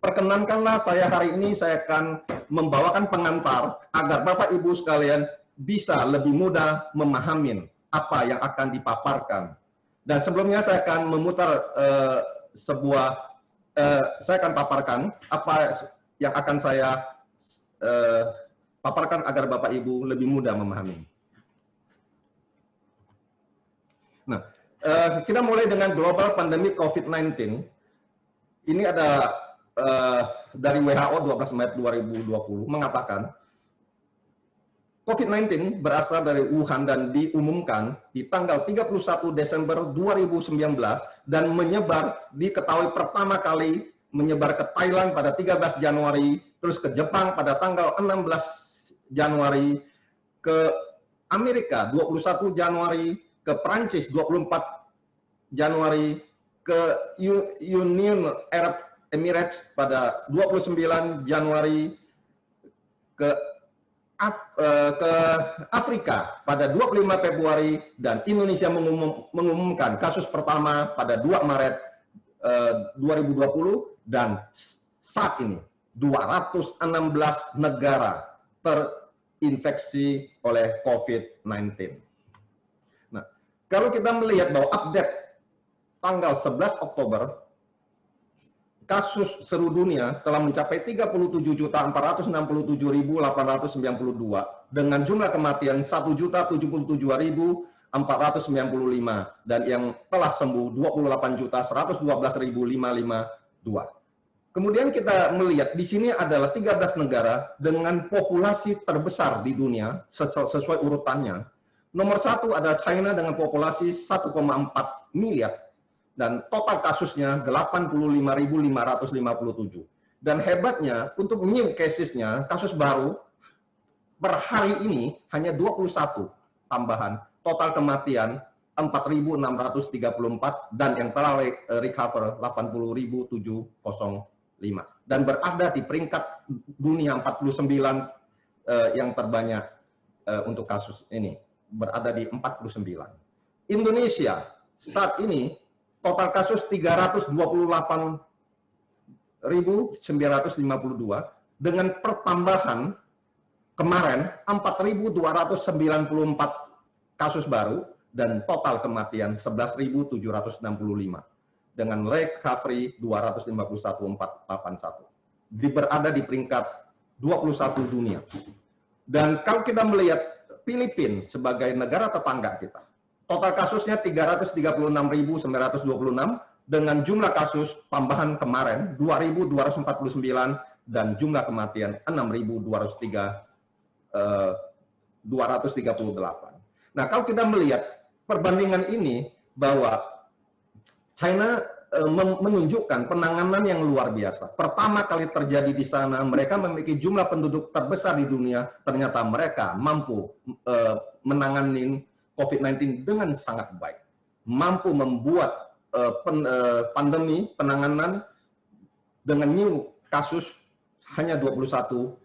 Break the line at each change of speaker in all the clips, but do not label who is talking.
Perkenankanlah saya hari ini saya akan membawakan pengantar agar Bapak Ibu sekalian bisa lebih mudah memahami apa yang akan dipaparkan. Dan sebelumnya saya akan memutar saya akan paparkan apa yang akan saya paparkan agar Bapak Ibu lebih mudah memahami. Nah, kita mulai dengan global pandemic COVID-19. Ini ada dari WHO 12 Maret 2020 mengatakan COVID-19 berasal dari Wuhan dan diumumkan di tanggal 31 Desember 2019 dan diketahui pertama kali menyebar ke Thailand pada 13 Januari, terus ke Jepang pada tanggal 16 Januari, ke Amerika 21 Januari, ke Prancis 24 Januari, ke Union Arab Emirates pada 29 Januari, ke Afrika pada 25 Februari, dan Indonesia mengumumkan kasus pertama pada 2 Maret 2020, dan saat ini 216 negara terinfeksi oleh COVID-19. Nah, kalau kita melihat bahwa update tanggal 11 Oktober, kasus seluruh dunia telah mencapai 37.467.892 dengan jumlah kematian 1.077.495 dan yang telah sembuh 28.112.552. Kemudian kita melihat di sini adalah 13 negara dengan populasi terbesar di dunia sesuai urutannya. Nomor 1 adalah China dengan populasi 1,4 miliar. Dan total kasusnya 85.557. Dan hebatnya untuk new casesnya, kasus baru per hari ini hanya 21 tambahan. Total kematian 4.634 dan yang telah recover 80.705. Dan berada di peringkat dunia 49 yang terbanyak untuk kasus ini. Berada di 49. Indonesia saat ini total kasus 328.952 dengan pertambahan kemarin 4.294 kasus baru dan total kematian 11.765 dengan recovery 251.481. Berada di peringkat 21 dunia. Dan kalau kita melihat Filipina sebagai negara tetangga kita, total kasusnya 336.926 dengan jumlah kasus tambahan kemarin 2.249 dan jumlah kematian 6.238. Nah, kalau kita melihat perbandingan ini bahwa China menunjukkan penanganan yang luar biasa. Pertama kali terjadi di sana, mereka memiliki jumlah penduduk terbesar di dunia, ternyata mereka mampu menangani COVID-19 dengan sangat baik, mampu membuat pandemi penanganan dengan new kasus hanya 21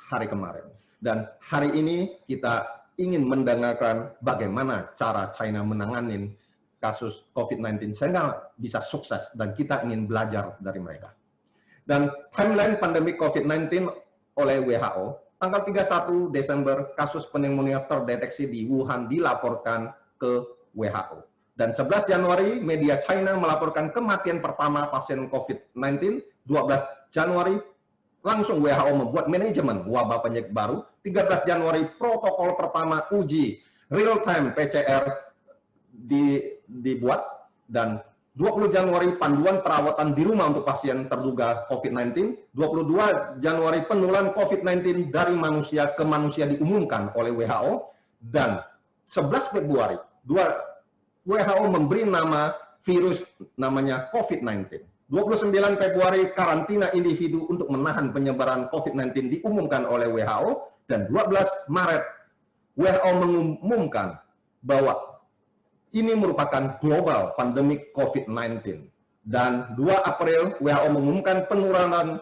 hari kemarin. Dan hari ini kita ingin mendengarkan bagaimana cara China menangani kasus COVID-19 sehingga bisa sukses dan kita ingin belajar dari mereka. Dan timeline pandemi COVID-19 oleh WHO, tanggal 31 Desember, kasus pneumonia terdeteksi di Wuhan dilaporkan ke WHO. Dan 11 Januari, media China melaporkan kematian pertama pasien COVID-19. 12 Januari, langsung WHO membuat manajemen wabah penyakit baru. 13 Januari, protokol pertama uji real-time PCR dibuat. Dan 20 Januari, panduan perawatan di rumah untuk pasien terduga COVID-19. 22 Januari, penularan COVID-19 dari manusia ke manusia diumumkan oleh WHO. Dan 11 Februari, WHO memberi nama virus namanya COVID-19. 29 Februari, karantina individu untuk menahan penyebaran COVID-19 diumumkan oleh WHO. Dan 12 Maret, WHO mengumumkan bahwa ini merupakan global pandemic COVID-19. Dan 2 April, WHO mengumumkan penularan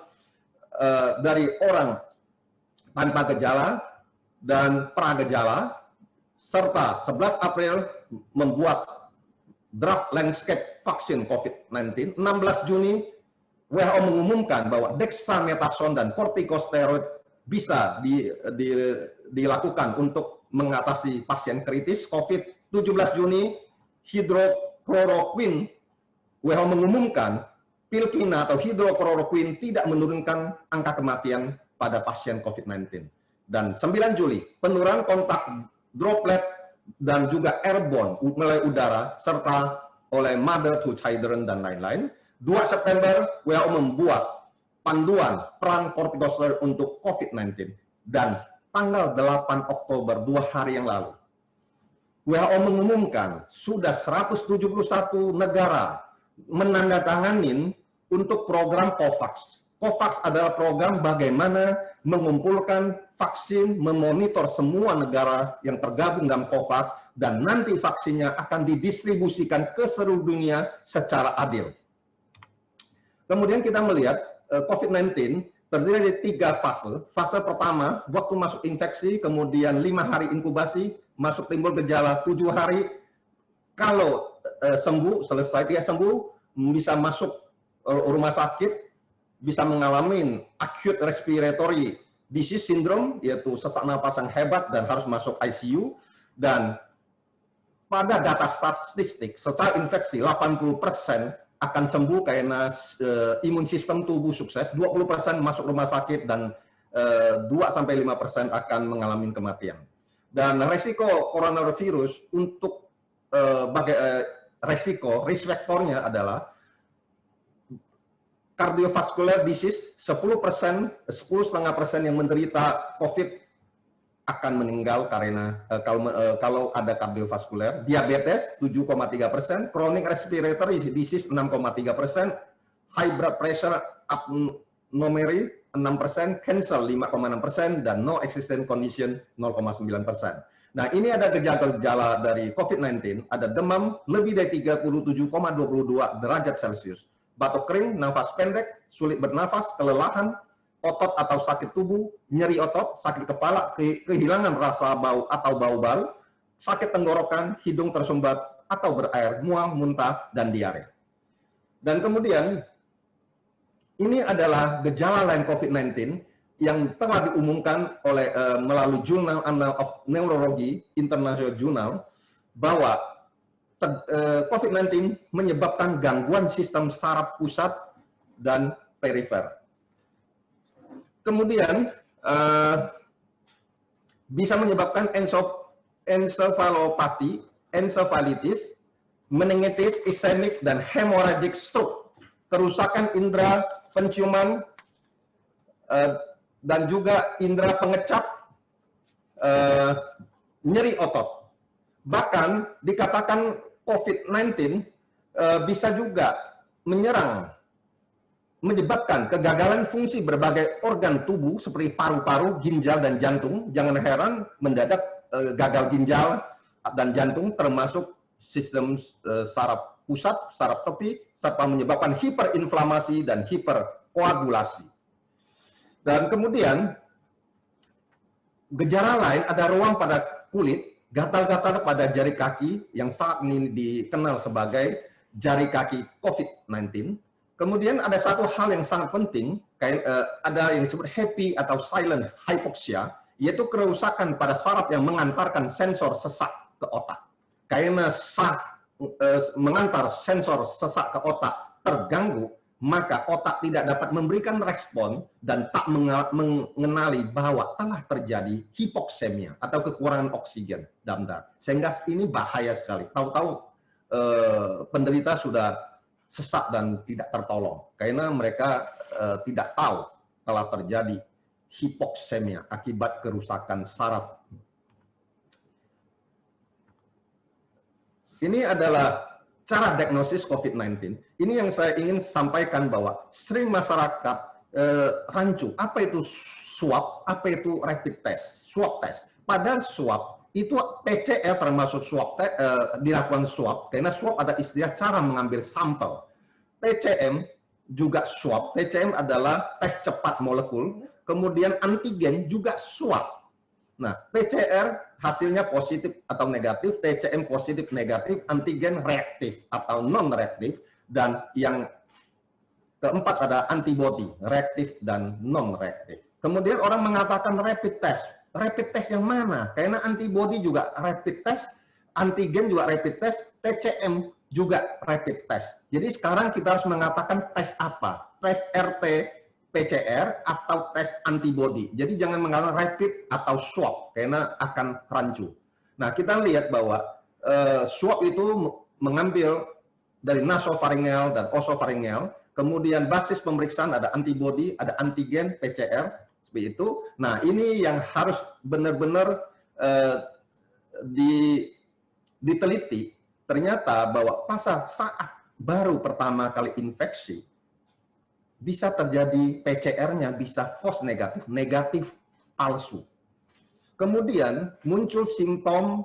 dari orang tanpa gejala dan pragejala, serta 11 April membuat draft landscape vaksin COVID-19. 16 Juni, WHO mengumumkan bahwa dexamethasone dan corticosteroid bisa dilakukan untuk mengatasi pasien kritis COVID. 17 Juni, hidrokloroquine, WHO mengumumkan pilkina atau hidrokloroquine tidak menurunkan angka kematian pada pasien COVID-19. Dan 9 Juli, penurunan kontak droplet dan juga airborne melalui udara serta oleh mother to children dan lain-lain. 2 September, WHO membuat panduan peran kortikosteroid untuk COVID-19. Dan tanggal 8 Oktober, 2 hari yang lalu, WHO mengumumkan sudah 171 negara menandatangani untuk program COVAX. COVAX adalah program bagaimana mengumpulkan vaksin, memonitor semua negara yang tergabung dalam COVAX, dan nanti vaksinnya akan didistribusikan ke seluruh dunia secara adil. Kemudian kita melihat COVID-19 terdiri dari 3 fase. Fase pertama, waktu masuk infeksi, kemudian 5 hari inkubasi, masuk timbul gejala 7 hari. Kalau sembuh, selesai dia sembuh, bisa masuk rumah sakit, bisa mengalami acute respiratory disease syndrome, yaitu sesak napas yang hebat dan harus masuk ICU. Dan pada data statistik, setelah infeksi 80% akan sembuh karena imun sistem tubuh sukses, 20% masuk rumah sakit, dan 2-5% akan mengalami kematian. Dan resiko coronavirus untuk risk faktornya adalah cardiovascular disease, 10%, 10,5% yang menderita COVID akan meninggal karena kalau ada kardiovaskuler, diabetes 7,3%, chronic respiratory disease 6,3%, high blood pressure abnormality 6%, cancer 5,6%, dan no existent condition 0,9%. Nah, ini ada gejala-gejala dari COVID-19, ada demam lebih dari 37,22 derajat Celcius, batuk kering, nafas pendek, sulit bernafas, kelelahan, otot atau sakit tubuh, nyeri otot, sakit kepala, kehilangan rasa bau atau bau baru, sakit tenggorokan, hidung tersumbat atau berair, mual, muntah, dan diare. Dan kemudian, ini adalah gejala lain COVID-19 yang telah diumumkan oleh melalui Journal of Neurology, International Journal, bahwa COVID-19 menyebabkan gangguan sistem saraf pusat dan perifer. Kemudian bisa menyebabkan encephalopathy, encephalitis, meningitis, ischemic, dan hemorrhagic stroke, kerusakan indera penciuman, dan juga indera pengecap, nyeri otot. Bahkan dikatakan COVID-19 bisa juga menyebabkan kegagalan fungsi berbagai organ tubuh seperti paru-paru, ginjal, dan jantung. Jangan heran mendadak gagal ginjal dan jantung, termasuk sistem saraf pusat, saraf tepi, serta menyebabkan hiperinflamasi dan hiperkoagulasi. Dan kemudian gejala lain ada ruam pada kulit, gatal-gatal pada jari kaki yang saat ini dikenal sebagai jari kaki COVID-19. Kemudian ada satu hal yang sangat penting, ada yang disebut happy atau silent hypoxia, yaitu kerusakan pada saraf yang mengantarkan sensor sesak ke otak. Karena mengantar sensor sesak ke otak terganggu, maka otak tidak dapat memberikan respon dan tak mengenali bahwa telah terjadi hipoksemia atau kekurangan oksigen dalam darah. Sehingga ini bahaya sekali. Tahu-tahu penderita sudah sesak dan tidak tertolong karena mereka tidak tahu telah terjadi hipoksemia akibat kerusakan saraf. Ini adalah cara diagnosis COVID-19. Ini yang saya ingin sampaikan, bahwa sering masyarakat rancu, apa itu swab, apa itu rapid test, swab test. Padahal swab itu PCR termasuk swab, dilakukan swab, karena swab ada istilah cara mengambil sampel. TCM juga swab, TCM adalah tes cepat molekul, kemudian antigen juga swab. Nah, PCR hasilnya positif atau negatif, TCM positif negatif, antigen reaktif atau non reaktif, dan yang Keempat ada antibody, reaktif dan non-reaktif. Kemudian orang mengatakan rapid test. Rapid test yang mana? Karena antibody juga rapid test, antigen juga rapid test, TCM juga rapid test. Jadi sekarang kita harus mengatakan tes apa? Tes RT PCR atau tes antibody. Jadi jangan mengatakan rapid atau swab karena akan rancu. Nah, kita lihat bahwa swab itu mengambil dari nasofaringel dan osofaringel, kemudian basis pemeriksaan ada antibody, ada antigen, PCR, seperti itu. Nah, ini yang harus benar-benar diteliti. Ternyata bahwa saat baru pertama kali infeksi, bisa terjadi PCR-nya bisa false negatif, negatif palsu. Kemudian muncul simptom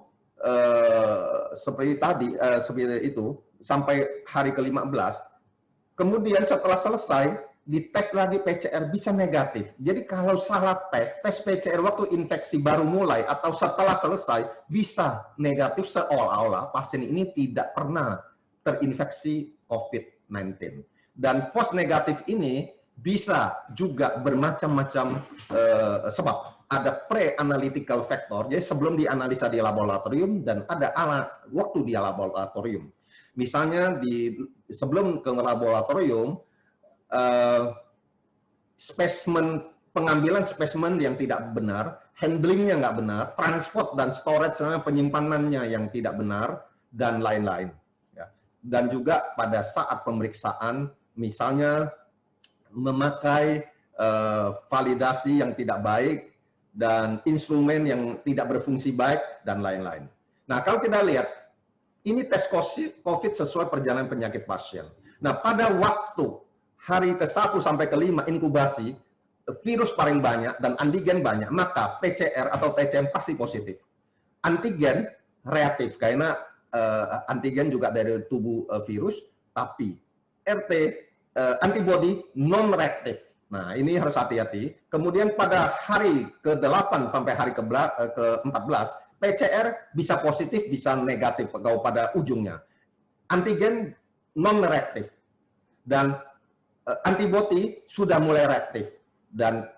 seperti tadi, seperti itu, sampai hari ke-15. Kemudian setelah selesai, dites lagi PCR bisa negatif. Jadi kalau salah tes PCR waktu infeksi baru mulai atau setelah selesai, bisa negatif seolah-olah pasien ini tidak pernah terinfeksi COVID-19. Dan false negatif ini bisa juga bermacam-macam sebab. Ada pre-analytical factor, jadi sebelum dianalisa di laboratorium dan ada waktu di laboratorium. Misalnya sebelum ke laboratorium, pengambilan spesimen yang tidak benar, handlingnya nggak benar, transport dan storage penyimpanannya yang tidak benar, dan lain-lain. Dan juga pada saat pemeriksaan, misalnya memakai validasi yang tidak baik, dan instrumen yang tidak berfungsi baik, dan lain-lain. Nah, kalau kita lihat, ini tes COVID sesuai perjalanan penyakit pasien. Nah, pada waktu hari ke-1 sampai ke-5 inkubasi, virus paling banyak dan antigen banyak, maka PCR atau TCM pasti positif. Antigen reaktif, karena antigen juga dari tubuh virus, tapi antibody non-reaktif. Nah, ini harus hati-hati. Kemudian pada hari ke-8 sampai hari ke-14, PCR bisa positif, bisa negatif kalau pada ujungnya. Antigen non-reaktif. Dan antibody sudah mulai reaktif. Dan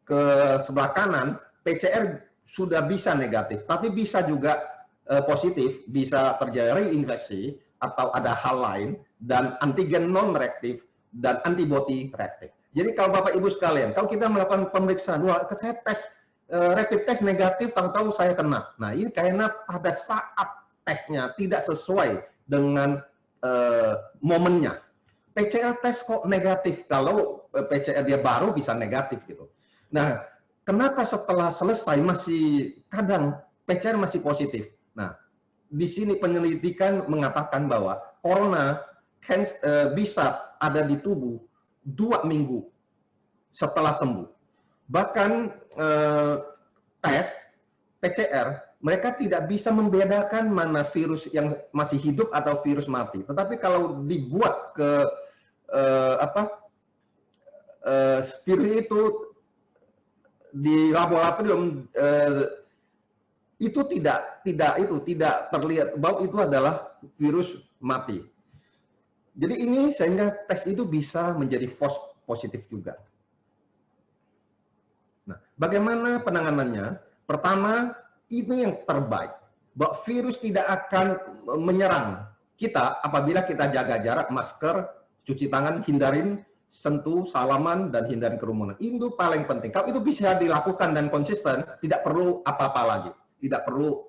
ke sebelah kanan, PCR sudah bisa negatif. Tapi bisa juga positif, bisa terjadi reinfeksi, atau ada hal lain, dan antigen non-reaktif, dan antibody reaktif. Jadi kalau Bapak Ibu sekalian, kalau kita melakukan pemeriksaan, wah saya tes rapid test negatif, tahu-tahu saya kena. Nah, ini karena pada saat tesnya tidak sesuai dengan momennya. PCR tes kok negatif, kalau PCR dia baru bisa negatif gitu. Nah, kenapa setelah selesai masih kadang PCR masih positif? Nah, di sini penyelidikan mengatakan bahwa corona bisa ada di tubuh 2 minggu setelah sembuh. Bahkan tes PCR, mereka tidak bisa membedakan mana virus yang masih hidup atau virus mati. Tetapi kalau dibuat ke virus itu di laboratorium, itu tidak terlihat bahwa itu adalah virus mati. Jadi ini sehingga tes itu bisa menjadi false positif juga. Nah, bagaimana penanganannya? Pertama, ini yang terbaik, bahwa virus tidak akan menyerang kita apabila kita jaga jarak, masker, cuci tangan, hindarin sentuh, salaman, dan hindari kerumunan. Itu paling penting. Kalau itu bisa dilakukan dan konsisten, tidak perlu apa-apa lagi, tidak perlu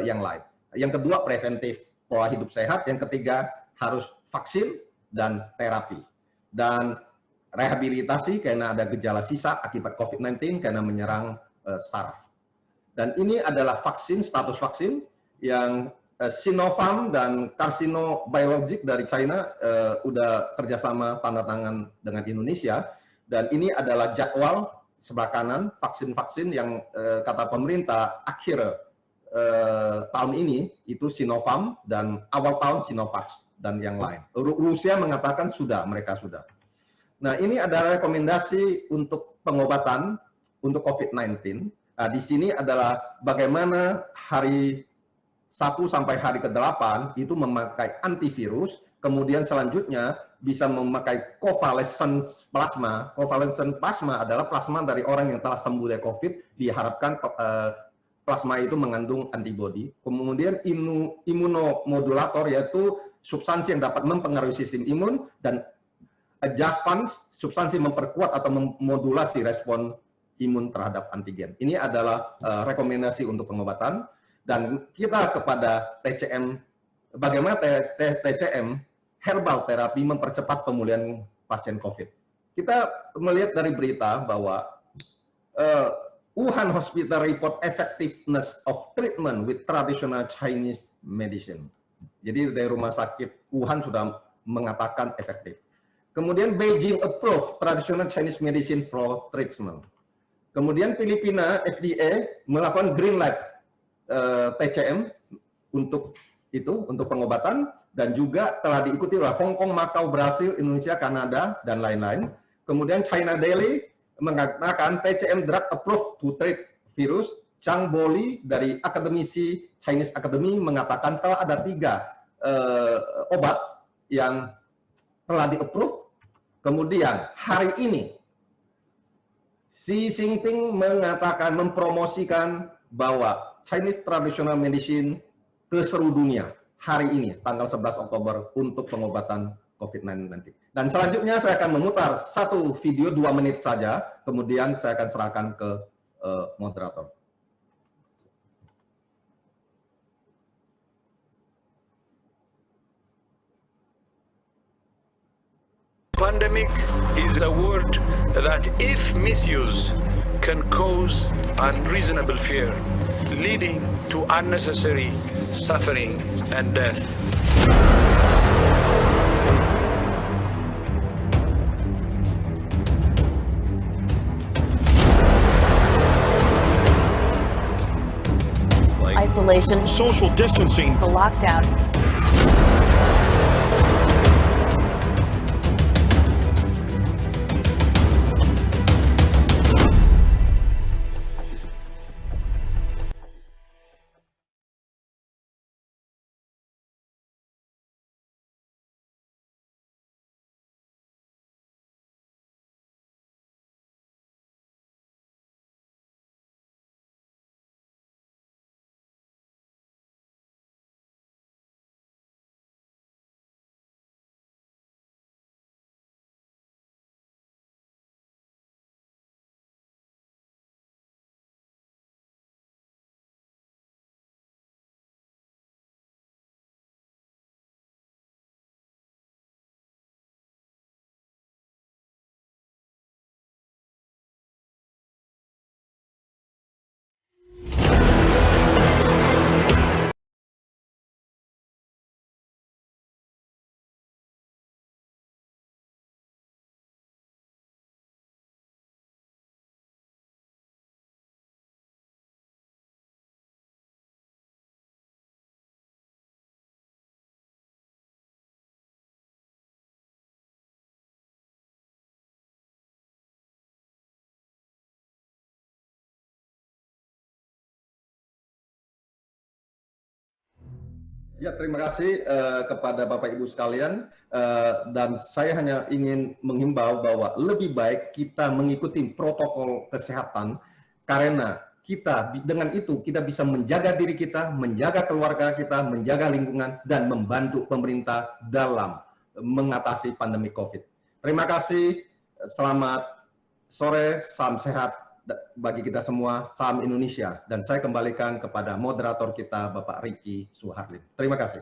yang lain. Yang kedua, preventif, pola hidup sehat. Yang ketiga, harus vaksin dan terapi. Dan rehabilitasi karena ada gejala sisa akibat COVID-19 karena menyerang saraf. Dan ini adalah vaksin, status vaksin yang Sinopharm dan Carsino Biologics dari China udah kerjasama tanda tangan dengan Indonesia. Dan ini adalah jadwal sebelah kanan vaksin-vaksin yang kata pemerintah akhir tahun ini itu Sinopharm dan awal tahun Sinovac dan yang lain. Rusia mengatakan mereka sudah. Nah, ini adalah rekomendasi untuk pengobatan untuk COVID-19. Nah, di sini adalah bagaimana hari 1 sampai hari ke-8 itu memakai antivirus, kemudian selanjutnya bisa memakai convalescent plasma. Convalescent plasma adalah plasma dari orang yang telah sembuh dari COVID, diharapkan plasma itu mengandung antibodi. Kemudian imunomodulator, yaitu substansi yang dapat mempengaruhi sistem imun, dan adjuvant, substansi memperkuat atau memodulasi respon imun terhadap antigen. Ini adalah rekomendasi untuk pengobatan, dan kita kepada TCM, bagaimana TCM herbal terapi mempercepat pemulihan pasien COVID. Kita melihat dari berita bahwa Wuhan Hospital report effectiveness of treatment with traditional Chinese medicine. Jadi dari rumah sakit Wuhan sudah mengatakan efektif. Kemudian Beijing approve traditional Chinese medicine for treatment. Kemudian Filipina FDA melakukan green light TCM untuk pengobatan, dan juga telah diikuti oleh Hong Kong, Macau, Brasil, Indonesia, Kanada, dan lain-lain. Kemudian China Daily mengatakan TCM drug approved to treat virus. Chang Boli dari akademisi Chinese Academy mengatakan telah ada 3 obat yang telah di-approve. Kemudian hari ini Xi Jinping mengatakan, mempromosikan bahwa Chinese traditional medicine ke seluruh dunia hari ini, tanggal 11 Oktober, untuk pengobatan COVID-19 nanti. Dan selanjutnya saya akan memutar satu video 2 menit saja, kemudian saya akan serahkan ke moderator.
Pandemic is a word that, if misused, can cause unreasonable fear, leading to unnecessary suffering and death.
Isolation,
social distancing,
the lockdown.
Ya, terima kasih kepada Bapak Ibu sekalian, dan saya hanya ingin menghimbau bahwa lebih baik kita mengikuti protokol kesehatan, karena dengan itu kita bisa menjaga diri kita, menjaga keluarga kita, menjaga lingkungan, dan membantu pemerintah dalam mengatasi pandemi COVID. Terima kasih, selamat sore, salam sehat bagi kita semua, salam Indonesia. Dan saya kembalikan kepada moderator kita, Bapak Ricky Suharlin. Terima kasih.